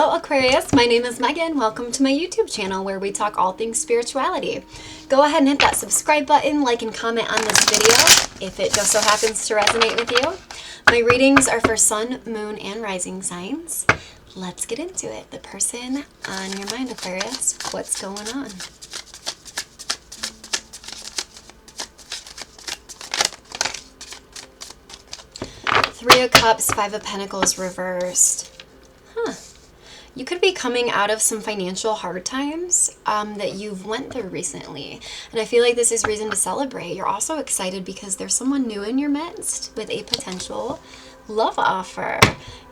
Hello Aquarius, my name is Megan. Welcome to my YouTube channel where we talk all things spirituality. Go ahead and hit that subscribe button, like and comment on this video if it just so happens to resonate with you. My readings are for sun, moon, and rising signs. Let's get into it. The person on your mind, Aquarius, what's going on? Three of Cups, Five of Pentacles reversed. You could be coming out of some financial hard times that you've went through recently. And I feel like this is reason to celebrate. You're also excited because there's someone new in your midst with a potential love offer.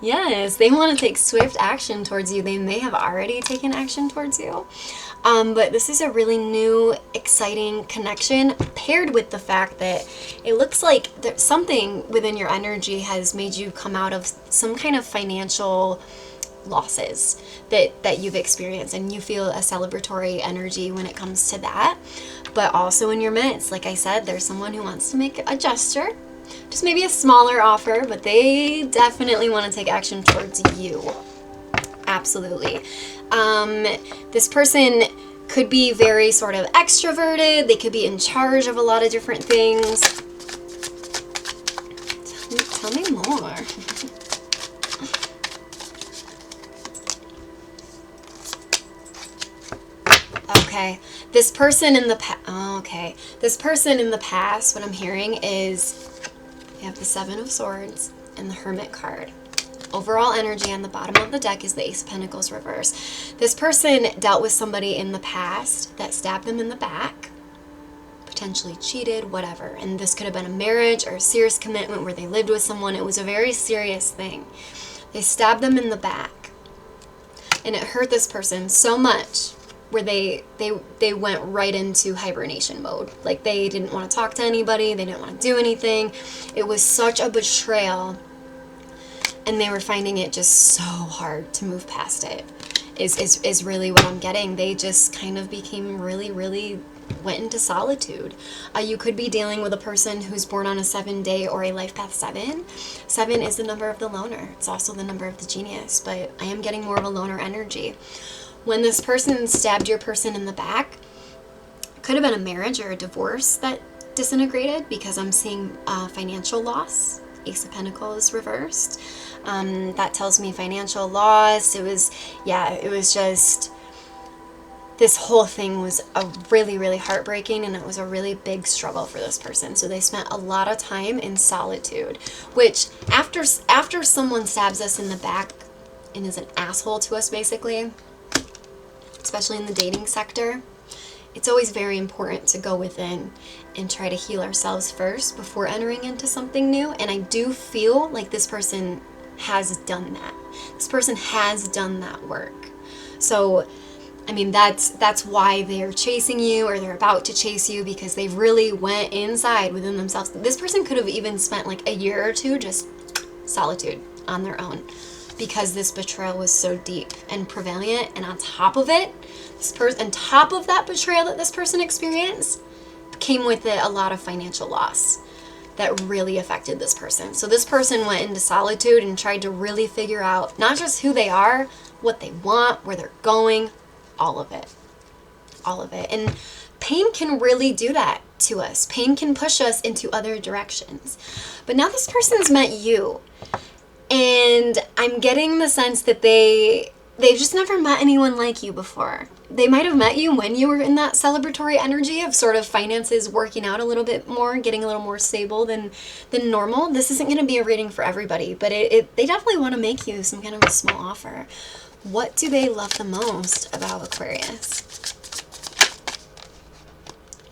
Yes, they want to take swift action towards you. They may have already taken action towards you. But this is a really new, exciting connection paired with the fact that it looks like something within your energy has made you come out of some kind of financial losses that you've experienced, and you feel a celebratory energy when it comes to that. But also in your midst, like I said, there's someone who wants to make a gesture, just maybe a smaller offer, but they definitely want to take action towards you. Absolutely. This person could be very sort of extroverted. They could be in charge of a lot of different things. Tell me more. Okay, this person in the past, what I'm hearing is you have the Seven of Swords and the Hermit card. Overall energy on the bottom of the deck is the Ace of Pentacles reverse. This person dealt with somebody in the past that stabbed them in the back, potentially cheated, whatever. And this could have been a marriage or a serious commitment where they lived with someone. It was a very serious thing. They stabbed them in the back, and it hurt this person so much where they went right into hibernation mode. Like, they didn't want to talk to anybody, they didn't want to do anything. It was such a betrayal, and they were finding it just so hard to move past it, is really what I'm getting. They just kind of became really went into solitude. You could be dealing with a person who's born on a 7-day or a life path 7. 7 is the number of the loner. It's also the number of the genius, but I am getting more of a loner energy. When this person stabbed your person in the back, it could have been a marriage or a divorce that disintegrated, because I'm seeing financial loss. Ace of Pentacles reversed. That tells me financial loss. It was just, this whole thing was a really heartbreaking, and it was a really big struggle for this person. So they spent a lot of time in solitude, which after someone stabs us in the back and is an asshole to us, basically, especially in the dating sector, it's always very important to go within and try to heal ourselves first before entering into something new. And I do feel like this person has done that. This person has done that work. So, I mean, that's why they're chasing you, or they're about to chase you, because they really went inside within themselves. This person could have even spent like a year or two just solitude on their own, because this betrayal was so deep and prevalent. And on top of it, on top of that betrayal that this person experienced, came with it a lot of financial loss that really affected this person. So this person went into solitude and tried to really figure out not just who they are, what they want, where they're going, all of it. All of it. And pain can really do that to us. Pain can push us into other directions. But now this person's met you, and I'm getting the sense that they've just never met anyone like you before. They might have met you when you were in that celebratory energy of sort of finances working out a little bit more, getting a little more stable than normal. This isn't going to be a reading for everybody, but they definitely want to make you some kind of a small offer. What do they love the most about Aquarius?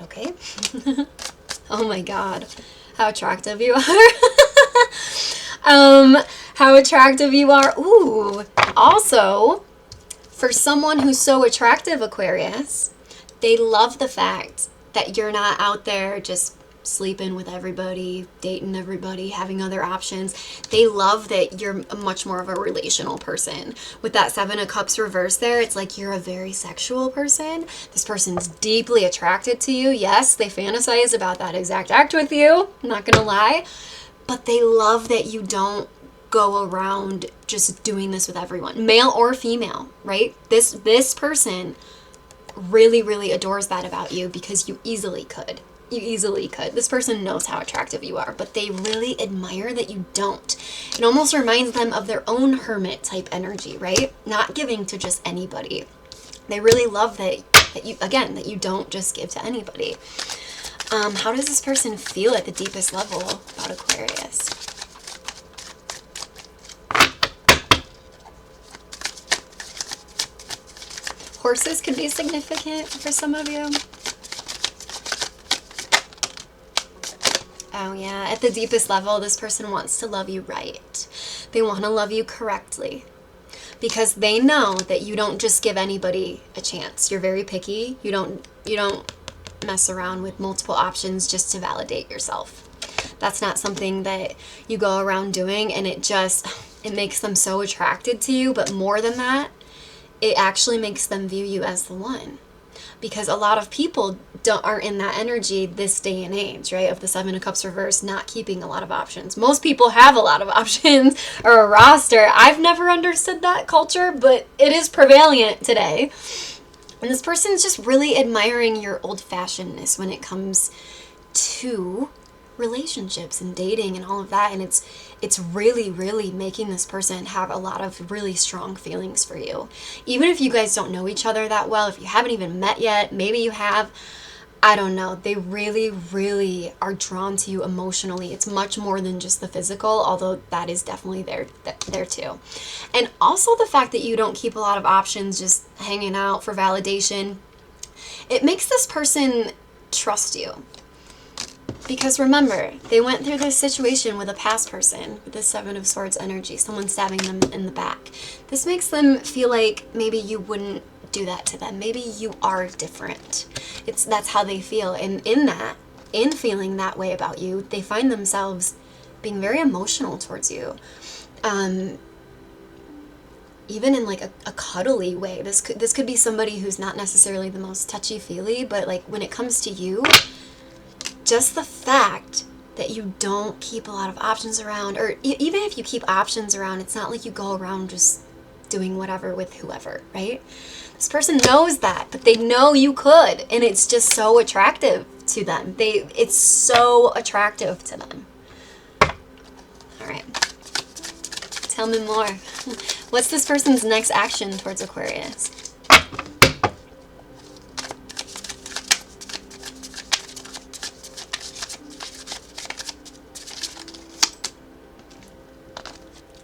Okay. Oh my God, how attractive you are. How attractive you are. Ooh, also, for someone who's so attractive, Aquarius, they love the fact that you're not out there just sleeping with everybody, dating everybody, having other options. They love that you're much more of a relational person. With that Seven of Cups reverse there, it's like you're a very sexual person. This person's deeply attracted to you. Yes, they fantasize about that exact act with you, I'm not gonna lie. But they love that you don't go around just doing this with everyone, male or female, right? This person really, really adores that about you because you easily could. You easily could. This person knows how attractive you are, but they really admire that you don't. It almost reminds them of their own hermit type energy, right? Not giving to just anybody. They really love that you don't just give to anybody. How does this person feel at the deepest level about Aquarius? Horses could be significant for some of you. Oh yeah, at the deepest level, this person wants to love you right. They want to love you correctly because they know that you don't just give anybody a chance. You're very picky. You don't mess around with multiple options just to validate yourself. That's not something that you go around doing, and it makes them so attracted to you. But more than that, it actually makes them view you as the one. Because a lot of people aren't in that energy this day and age, right? Of the Seven of Cups reverse, not keeping a lot of options. Most people have a lot of options or a roster. I've never understood that culture, but it is prevalent today. And this person's just really admiring your old-fashionedness when it comes to relationships and dating and all of that. And it's really, really making this person have a lot of really strong feelings for you. Even if you guys don't know each other that well, if you haven't even met yet, maybe you have, I don't know. They really, really are drawn to you emotionally. It's much more than just the physical, although that is definitely there too. And also the fact that you don't keep a lot of options just hanging out for validation, it makes this person trust you. Because remember, they went through this situation with a past person, with the Seven of Swords energy, someone stabbing them in the back. This makes them feel like maybe you wouldn't do that to them. Maybe you are different. That's how they feel. And in feeling that way about you, they find themselves being very emotional towards you. Even in like a cuddly way. This could be somebody who's not necessarily the most touchy-feely, but like when it comes to you, just the fact that you don't keep a lot of options around, or even if you keep options around, it's not like you go around just doing whatever with whoever, right? This person knows that, but they know you could, and it's just so attractive to them. It's so attractive to them. All right. Tell me more. What's this person's next action towards Aquarius?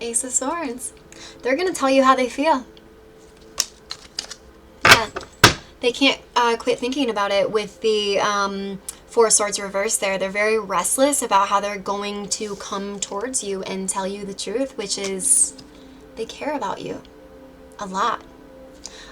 Ace of Swords. They're going to tell you how they feel. Yeah. They can't quit thinking about it with the Four of Swords reverse there. They're very restless about how they're going to come towards you and tell you the truth, which is they care about you a lot.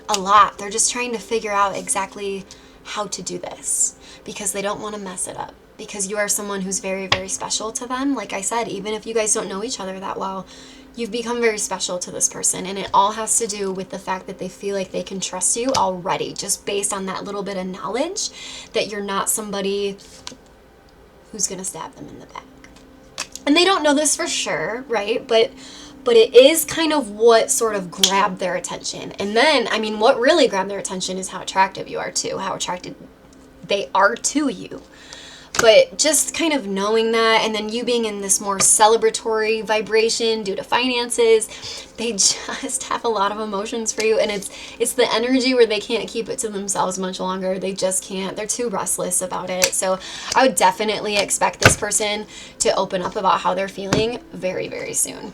A lot. They're just trying to figure out exactly how to do this because they don't want to mess it up. Because you are someone who's very, very special to them. Like I said, even if you guys don't know each other that well, you've become very special to this person. And it all has to do with the fact that they feel like they can trust you already, just based on that little bit of knowledge that you're not somebody who's going to stab them in the back. And they don't know this for sure, right? But it is kind of what sort of grabbed their attention. And then, I mean, what really grabbed their attention is how attractive you are too, how attracted they are to you. But just kind of knowing that, and then you being in this more celebratory vibration due to finances, they just have a lot of emotions for you. And it's the energy where they can't keep it to themselves much longer. They just can't. They're too restless about it. So I would definitely expect this person to open up about how they're feeling very, very soon.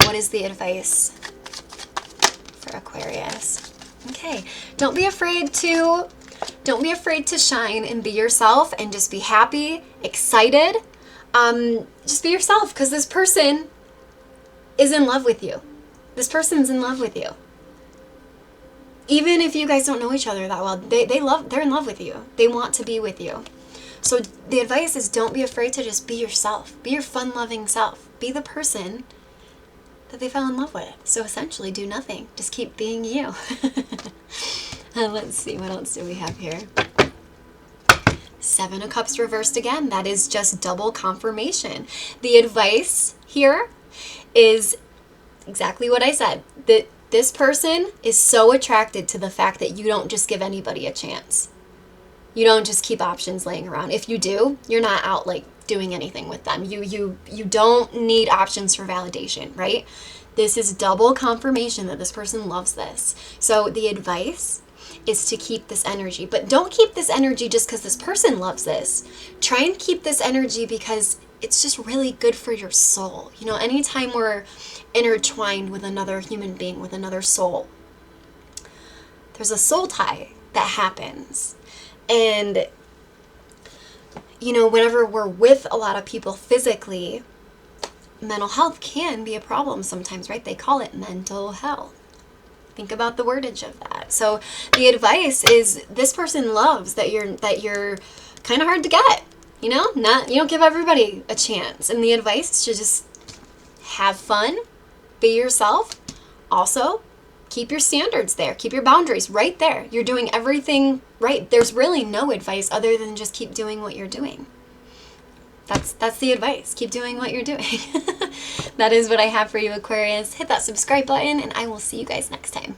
What is the advice for Aquarius? Okay, don't be afraid to shine and be yourself and just be happy, excited. Just be yourself, because this person is in love with you. This person's in love with you. Even if you guys don't know each other that well, they're in love with you. They want to be with you. So the advice is don't be afraid to just be yourself. Be your fun-loving self. Be the person that they fell in love with. So essentially do nothing. Just keep being you. Let's see, what else do we have here? Seven of Cups reversed again. That is just double confirmation. The advice here is exactly what I said. That this person is so attracted to the fact that you don't just give anybody a chance. You don't just keep options laying around. If you do, you're not out like doing anything with them. You don't need options for validation, right? This is double confirmation that this person loves this. So the advice is to keep this energy, but don't keep this energy just because this person loves this. Try and keep this energy because it's just really good for your soul. You know, anytime we're intertwined with another human being, with another soul, there's a soul tie that happens. And, you know, whenever we're with a lot of people physically, mental health can be a problem sometimes, right? They call it mental health. Think about the wordage of that. So the advice is this person loves that you're kind of hard to get, you know, you don't give everybody a chance. And the advice is to just have fun, be yourself. Also, keep your standards there. Keep your boundaries right there. You're doing everything right. There's really no advice other than just keep doing what you're doing. That's the advice. Keep doing what you're doing. That is what I have for you, Aquarius. Hit that subscribe button, and I will see you guys next time.